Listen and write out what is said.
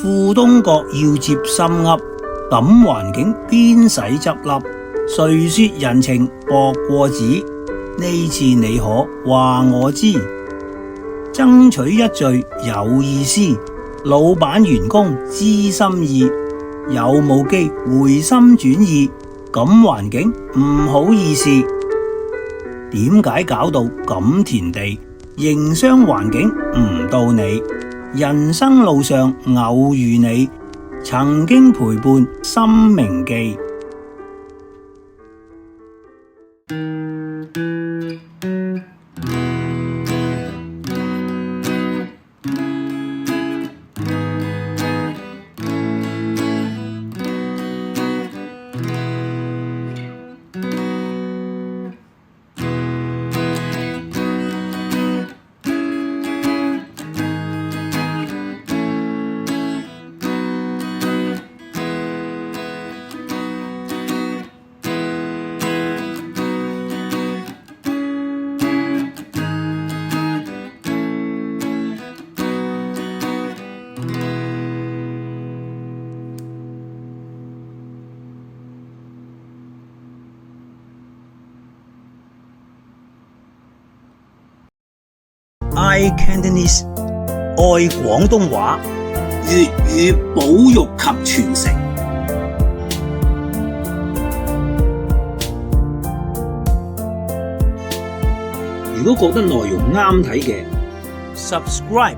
富東閣要接深噏，感環境邊使執笠？誰說人情薄過紙？呢次你可話我知，爭取一序有意思，老闆員工知心意，有冇機回心轉意？感環境唔好意思，點解搞到咁田地？營商環境唔到你，人生路上偶遇你，曾經陪伴心銘記。iCantonese 愛廣東話，粵語保育及傳承。如果覺得內容啱睇嘅，subscribe